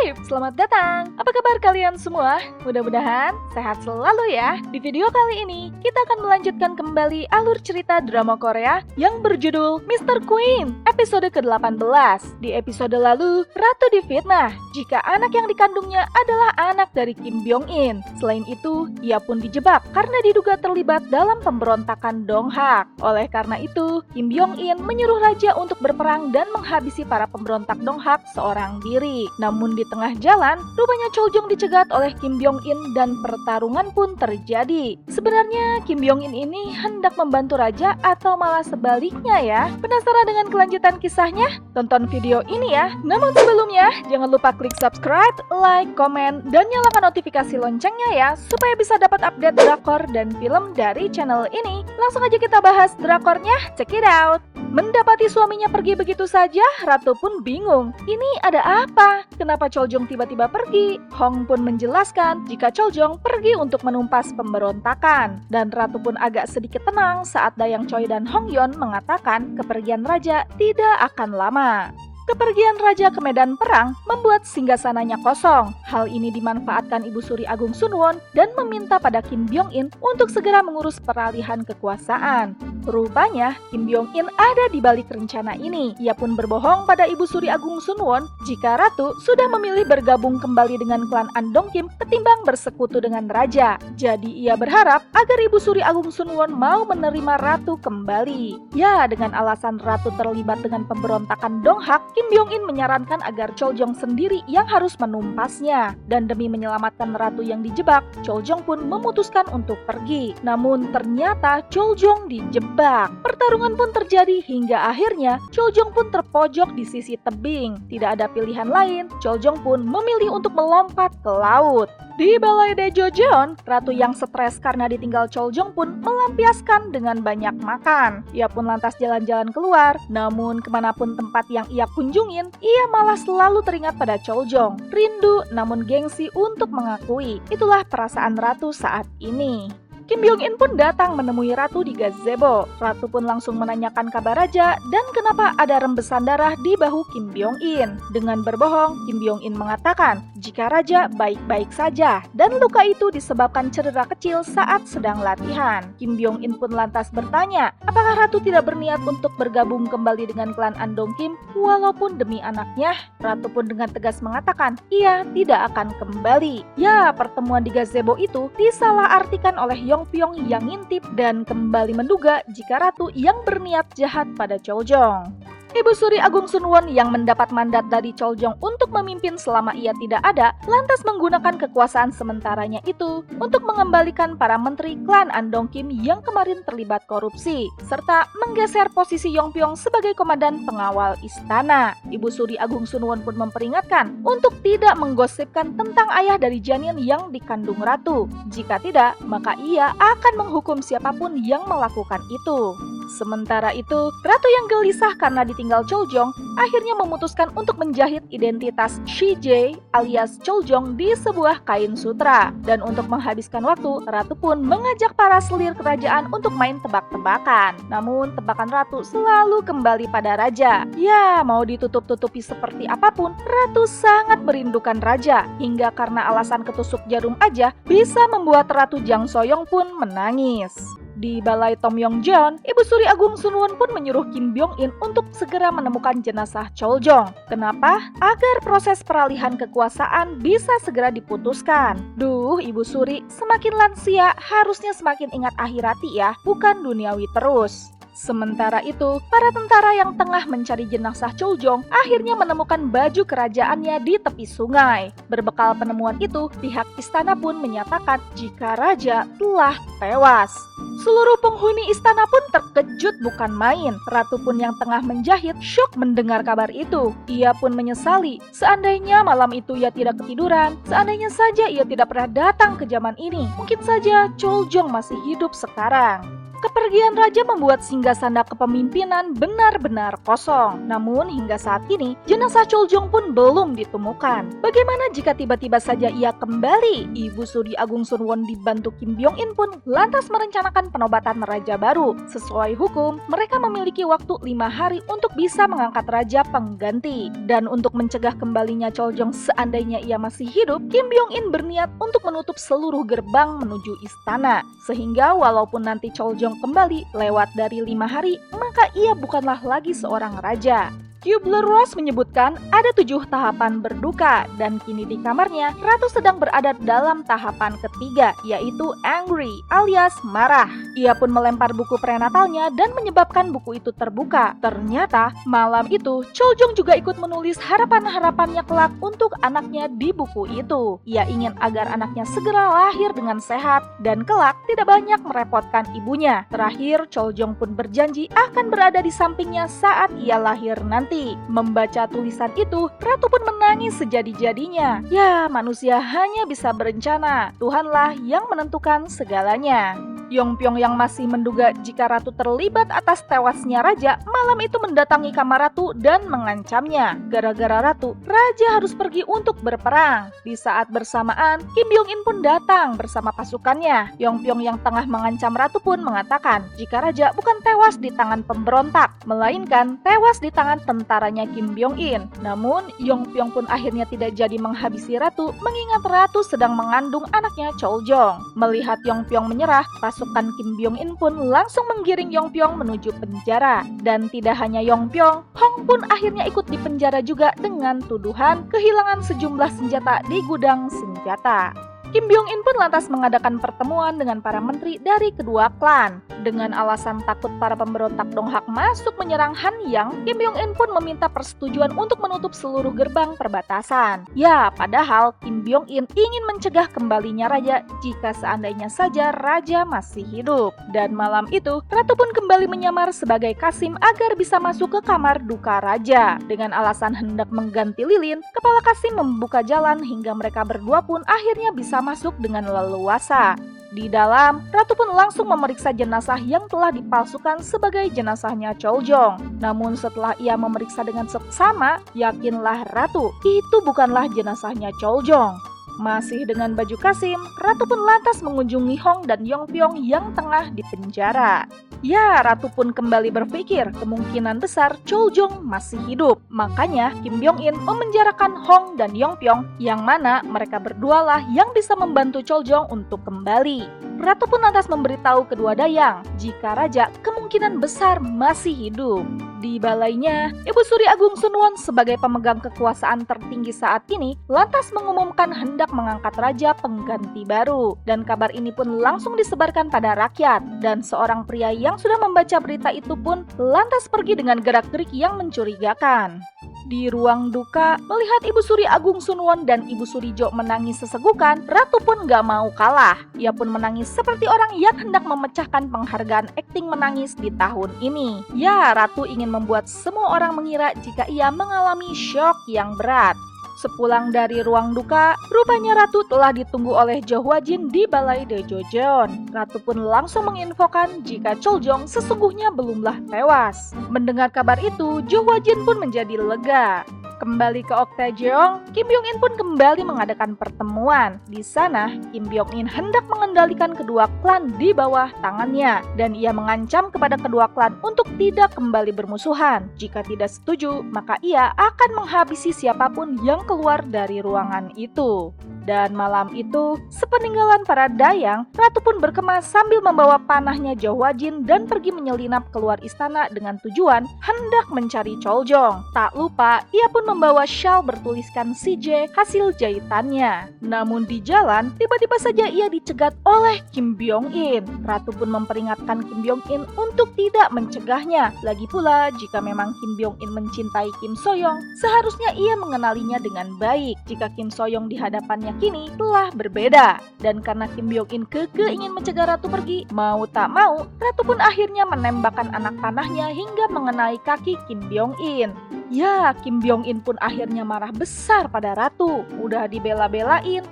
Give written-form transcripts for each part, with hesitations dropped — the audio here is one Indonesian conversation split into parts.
Hai, selamat datang. Apa kabar kalian semua? Mudah-mudahan sehat selalu ya. Di video kali ini, kita akan melanjutkan kembali alur cerita drama Korea yang berjudul Mr. Queen, episode ke-18. Di episode lalu, Ratu difitnah jika anak yang dikandungnya adalah anak dari Kim Byung-in. Selain itu, ia pun dijebak karena diduga terlibat dalam pemberontakan Donghak. Oleh karena itu, Kim Byung-in menyuruh raja untuk berperang dan menghabisi para pemberontak Donghak seorang diri. Namun di tengah jalan, rupanya Choljong dicegat oleh Kim Byung-in dan pertarungan pun terjadi. Sebenarnya Kim Byung-in ini hendak membantu raja atau malah sebaliknya ya? Penasaran dengan kelanjutan kisahnya? Tonton video ini ya. Namun sebelumnya, jangan lupa klik subscribe, like, komen, dan nyalakan notifikasi loncengnya ya, supaya bisa dapat update drakor dan film dari channel ini. Langsung aja kita bahas drakornya, check it out! Mendapati suaminya pergi begitu saja, Ratu pun bingung. Ini ada apa? Kenapa Choljong tiba-tiba pergi? Hong pun menjelaskan jika Choljong pergi untuk menumpas pemberontakan. Dan Ratu pun agak sedikit tenang saat Dayang Choi dan Hong Yeon mengatakan kepergian raja tidak akan lama. Kepergian raja ke medan perang membuat singgasananya kosong. Hal ini dimanfaatkan Ibu Suri Agung Sunwon dan meminta pada Kim Byung-in untuk segera mengurus peralihan kekuasaan. Rupanya, Kim Byung-in ada di balik rencana ini. Ia pun berbohong pada Ibu Suri Agung Sunwon jika Ratu sudah memilih bergabung kembali dengan klan Andong Kim ketimbang bersekutu dengan raja. Jadi ia berharap agar Ibu Suri Agung Sunwon mau menerima Ratu kembali. Ya, dengan alasan Ratu terlibat dengan pemberontakan Donghak, Kim Byung-in menyarankan agar Choljong sendiri yang harus menumpasnya. Dan demi menyelamatkan Ratu yang dijebak, Choljong pun memutuskan untuk pergi. Namun ternyata Choljong dijebak. Pertarungan pun terjadi hingga akhirnya Choljong pun terpojok di sisi tebing. Tidak ada pilihan lain, Choljong pun memilih untuk melompat ke laut. Di Balai Daejeon, Ratu yang stres karena ditinggal Choljong pun melampiaskan dengan banyak makan. Ia pun lantas jalan-jalan keluar, namun kemanapun tempat yang ia kunjungin, ia malah selalu teringat pada Choljong. Rindu namun gengsi untuk mengakui. Itulah perasaan Ratu saat ini. Kim Byung-in pun datang menemui Ratu di gazebo. Ratu pun langsung menanyakan kabar raja dan kenapa ada rembesan darah di bahu Kim Byung-in. Dengan berbohong, Kim Byung-in mengatakan jika raja baik-baik saja dan luka itu disebabkan cedera kecil saat sedang latihan. Kim Byung-in pun lantas bertanya, apakah Ratu tidak berniat untuk bergabung kembali dengan klan Andong Kim walaupun demi anaknya? Ratu pun dengan tegas mengatakan, ia tidak akan kembali. Ya, pertemuan di gazebo itu disalahartikan oleh Yong Pyong yang ngintip dan kembali menduga jika Ratu yang berniat jahat pada Choljong. Ibu Suri Agung Sunwon yang mendapat mandat dari Choljong untuk memimpin selama ia tidak ada, lantas menggunakan kekuasaan sementaranya itu untuk mengembalikan para menteri klan Andong Kim yang kemarin terlibat korupsi, serta menggeser posisi Yong Pyong sebagai komandan pengawal istana. Ibu Suri Agung Sunwon pun memperingatkan untuk tidak menggosipkan tentang ayah dari janin yang dikandung Ratu. Jika tidak, maka ia akan menghukum siapapun yang melakukan itu. Sementara itu, Ratu yang gelisah karena ditinggal Choljong akhirnya memutuskan untuk menjahit identitas Shijie alias Choljong di sebuah kain sutra. Dan untuk menghabiskan waktu, Ratu pun mengajak para selir kerajaan untuk main tebak-tebakan. Namun tebakan Ratu selalu kembali pada raja. Ya, mau ditutup-tutupi seperti apapun, Ratu sangat merindukan raja. Hingga karena alasan ketusuk jarum aja bisa membuat Ratu Jang Soyong pun menangis. Di Balai Tomyongjeon, Ibu Suri Agung Sunwon pun menyuruh Kim Byung-in untuk segera menemukan jenazah Choljong. Kenapa? Agar proses peralihan kekuasaan bisa segera diputuskan. Duh, Ibu Suri, semakin lansia harusnya semakin ingat akhirati ya, bukan duniawi terus. Sementara itu, para tentara yang tengah mencari jenazah Choljong akhirnya menemukan baju kerajaannya di tepi sungai. Berbekal penemuan itu, pihak istana pun menyatakan jika raja telah tewas. Seluruh penghuni istana pun terkejut bukan main. Ratu pun yang tengah menjahit syok mendengar kabar itu. Ia pun menyesali, seandainya malam itu ia tidak ketiduran, seandainya saja ia tidak pernah datang ke zaman ini, mungkin saja Choljong masih hidup sekarang. Kepergian raja membuat singgasana kepemimpinan benar-benar kosong. Namun hingga saat ini, jenazah Choljong pun belum ditemukan. Bagaimana jika tiba-tiba saja ia kembali? Ibu Suri Agung Sunwon dibantu Kim Byung-in pun lantas merencanakan penobatan raja baru. Sesuai hukum, mereka memiliki waktu 5 hari untuk bisa mengangkat raja pengganti. Dan untuk mencegah kembalinya Choljong seandainya ia masih hidup, Kim Byung-in berniat untuk menutup seluruh gerbang menuju istana. Sehingga walaupun nanti Choljong kembali lewat dari 5 hari, maka ia bukanlah lagi seorang raja. Kubler-Ross menyebutkan ada 7 tahapan berduka dan kini di kamarnya Ratu sedang berada dalam tahapan ketiga, yaitu angry alias marah. Ia pun melempar buku prenatalnya dan menyebabkan buku itu terbuka. Ternyata malam itu Choljong juga ikut menulis harapan-harapannya kelak untuk anaknya di buku itu. Ia ingin agar anaknya segera lahir dengan sehat dan kelak tidak banyak merepotkan ibunya. Terakhir Choljong pun berjanji akan berada di sampingnya saat ia lahir nanti. Membaca tulisan itu, Ratu pun menangis sejadi-jadinya. Ya, manusia hanya bisa berencana. Tuhanlah yang menentukan segalanya. Yongpyong yang masih menduga jika Ratu terlibat atas tewasnya raja, malam itu mendatangi kamar Ratu dan mengancamnya. Gara-gara Ratu, raja harus pergi untuk berperang. Di saat bersamaan, Kim Byung-in pun datang bersama pasukannya. Yongpyong yang tengah mengancam Ratu pun mengatakan jika raja bukan tewas di tangan pemberontak, melainkan tewas di tangan tentaranya Kim Byung-in. Namun, Yongpyong pun akhirnya tidak jadi menghabisi Ratu, mengingat Ratu sedang mengandung anaknya Choljong. Melihat Yongpyong menyerah, pasukan Kim Byung-in pun langsung menggiring Yongpyong menuju penjara. Dan tidak hanya Yongpyong, Hong pun akhirnya ikut di penjara juga dengan tuduhan kehilangan sejumlah senjata di gudang senjata. Kim Byung-in pun lantas mengadakan pertemuan dengan para menteri dari kedua klan. Dengan alasan takut para pemberontak Donghak masuk menyerang Hanyang, Kim Byung-in pun meminta persetujuan untuk menutup seluruh gerbang perbatasan. Ya, padahal Kim Byung-in ingin mencegah kembalinya raja jika seandainya saja raja masih hidup. Dan malam itu, Ratu pun kembali menyamar sebagai Kasim agar bisa masuk ke kamar duka raja. Dengan alasan hendak mengganti lilin, kepala Kasim membuka jalan hingga mereka berdua pun akhirnya bisa masuk dengan leluasa. Di dalam, Ratu pun langsung memeriksa jenazah yang telah dipalsukan sebagai jenazahnya Choljong. Namun setelah ia memeriksa dengan seksama, yakinlah Ratu, itu bukanlah jenazahnya Choljong. Masih dengan baju Kasim, Ratu pun lantas mengunjungi Hong dan Yongpyong yang tengah di penjara. Ya, Ratu pun kembali berpikir kemungkinan besar Choljong masih hidup. Makanya Kim Byung-in memenjarakan Hong dan Yongpyong, yang mana mereka berdualah yang bisa membantu Choljong untuk kembali. Ratu pun lantas memberitahu kedua dayang jika raja kemungkinan besar masih hidup. Di balainya, Ibu Suri Agung Sunwon sebagai pemegang kekuasaan tertinggi saat ini lantas mengumumkan hendak mengangkat raja pengganti baru. Dan kabar ini pun langsung disebarkan pada rakyat. Dan seorang pria yang sudah membaca berita itu pun lantas pergi dengan gerak-gerik yang mencurigakan. Di ruang duka, melihat Ibu Suri Agung Sunwon dan Ibu Suri Jo menangis sesegukan, Ratu pun gak mau kalah. Ia pun menangis seperti orang yang hendak memecahkan penghargaan akting menangis di tahun ini. Ya, Ratu ingin membuat semua orang mengira jika ia mengalami syok yang berat. Sepulang dari ruang duka, rupanya Ratu telah ditunggu oleh Jo Hwa-jin di balai Daejeon. Ratu pun langsung menginfokan jika Choljong sesungguhnya belumlah tewas. Mendengar kabar itu, Jo Hwa-jin pun menjadi lega. Kembali ke Oktajeong, Kim Byung-in pun kembali mengadakan pertemuan. Di sana, Kim Byung-in hendak mengendalikan kedua klan di bawah tangannya, dan ia mengancam kepada kedua klan untuk tidak kembali bermusuhan. Jika tidak setuju, maka ia akan menghabisi siapapun yang keluar dari ruangan itu. Dan malam itu, sepeninggalan para dayang, Ratu pun berkemas sambil membawa panahnya Jo Hwa-jin dan pergi menyelinap keluar istana dengan tujuan hendak mencari Choljong. Tak lupa, ia pun membawa shawl bertuliskan CJ hasil jahitannya. Namun di jalan, tiba-tiba saja ia dicegat oleh Kim Byung-in. Ratu pun memperingatkan Kim Byung-in untuk tidak mencegahnya. Lagi pula, jika memang Kim Byung-in mencintai Kim So-young, seharusnya ia mengenalinya dengan baik. Jika Kim So-young di hadapannya kini telah berbeda. Dan karena Kim Byung-in kekeh ingin mencegah Ratu pergi, mau tak mau, Ratu pun akhirnya menembakkan anak panahnya hingga mengenai kaki Kim Byung-in. Ya, Kim Byung-in pun akhirnya marah besar pada Ratu. Udah dibela-belain,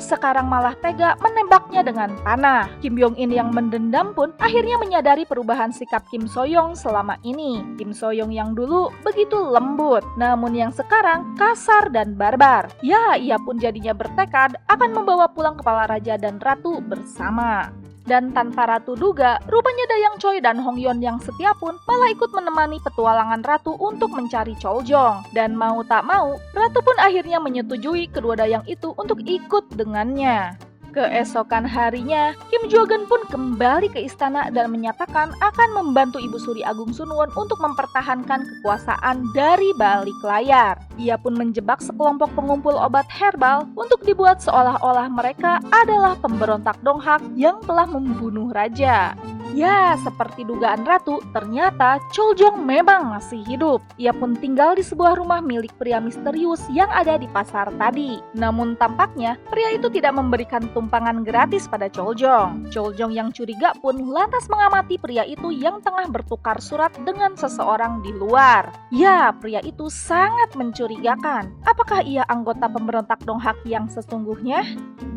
sekarang malah tega menembaknya dengan panah. Kim Byung-in yang mendendam pun akhirnya menyadari perubahan sikap Kim So-young selama ini. Kim So-young yang dulu begitu lembut, namun yang sekarang kasar dan barbar. Ya, ia pun jadinya bertekad akan membawa pulang kepala raja dan ratu bersama. Dan tanpa ratu duga, rupanya Dayang Choi dan Hong Yeon yang setia pun malah ikut menemani petualangan ratu untuk mencari Choljong. Dan mau tak mau, ratu pun akhirnya menyetujui kedua dayang itu untuk ikut dengannya. Keesokan harinya, Kim Jo-geun pun kembali ke istana dan menyatakan akan membantu Ibu Suri Agung Sunwon untuk mempertahankan kekuasaan dari balik layar. Ia pun menjebak sekelompok pengumpul obat herbal untuk dibuat seolah-olah mereka adalah pemberontak Donghak yang telah membunuh raja. Ya, seperti dugaan ratu, ternyata Choljong memang masih hidup. Ia pun tinggal di sebuah rumah milik pria misterius yang ada di pasar tadi. Namun tampaknya, pria itu tidak memberikan tumpangan gratis pada Choljong. Choljong yang curiga pun lantas mengamati pria itu yang tengah bertukar surat dengan seseorang di luar. Ya, pria itu sangat mencurigakan. Apakah ia anggota pemberontak Donghak yang sesungguhnya?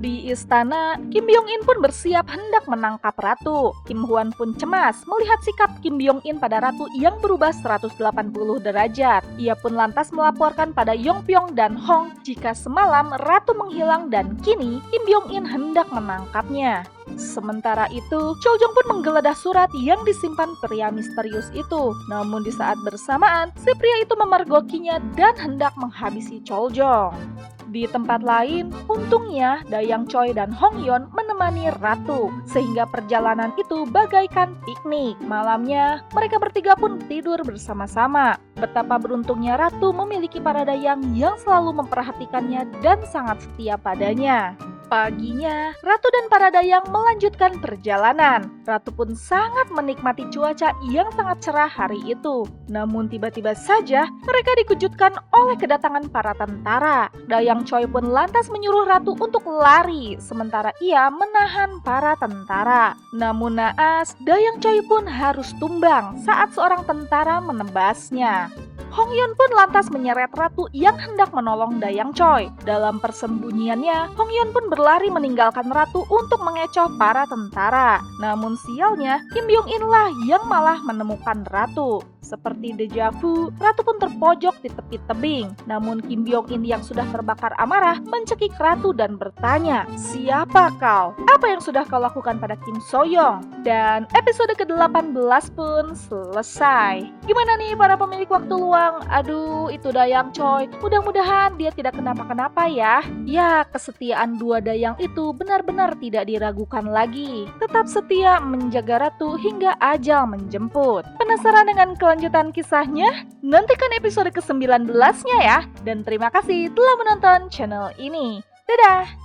Di istana, Kim Byung-in pun bersiap hendak menangkap ratu. Kim Hwan pun cemas melihat sikap Kim Byung-in pada ratu yang berubah 180 derajat. Ia pun lantas melaporkan pada Yong Pyong dan Hong jika semalam ratu menghilang dan kini Kim Byung-in hendak menangkapnya. Sementara itu, Choljong pun menggeledah surat yang disimpan pria misterius itu. Namun di saat bersamaan, si pria itu memergokinya dan hendak menghabisi Choljong. Di tempat lain, untungnya Dayang Choi dan Hong Yeon menemani ratu, sehingga perjalanan itu bagaikan piknik. Malamnya, mereka bertiga pun tidur bersama-sama. Betapa beruntungnya ratu memiliki para dayang yang selalu memperhatikannya dan sangat setia padanya. Paginya, ratu dan para dayang melanjutkan perjalanan. Ratu pun sangat menikmati cuaca yang sangat cerah hari itu. Namun tiba-tiba saja mereka dikejutkan oleh kedatangan para tentara. Dayang Choi pun lantas menyuruh ratu untuk lari, sementara ia menahan para tentara. Namun naas, Dayang Choi pun harus tumbang saat seorang tentara menebasnya. Hong Yeon pun lantas menyeret ratu yang hendak menolong Dayang Choi. Dalam persembunyiannya, Hong Yeon pun berlari meninggalkan ratu untuk mengecoh para tentara. Namun sialnya, Kim Byung-in lah yang malah menemukan ratu. Seperti deja vu, ratu pun terpojok di tepi tebing. Namun Kim Byung-in yang sudah terbakar amarah mencekik ratu dan bertanya, "Siapa kau? Apa yang sudah kau lakukan pada Kim So-young?" Dan episode ke-18 pun selesai. Gimana nih para pemilik waktu luang? Aduh, itu Dayang Choi. Mudah-mudahan dia tidak kenapa-kenapa ya. Ya, kesetiaan dua dayang itu benar-benar tidak diragukan lagi. Tetap setia menjaga ratu hingga ajal menjemput. Penasaran dengan kelanjutan kisahnya? Nantikan episode ke-19-nya ya. Dan terima kasih telah menonton channel ini. Dadah!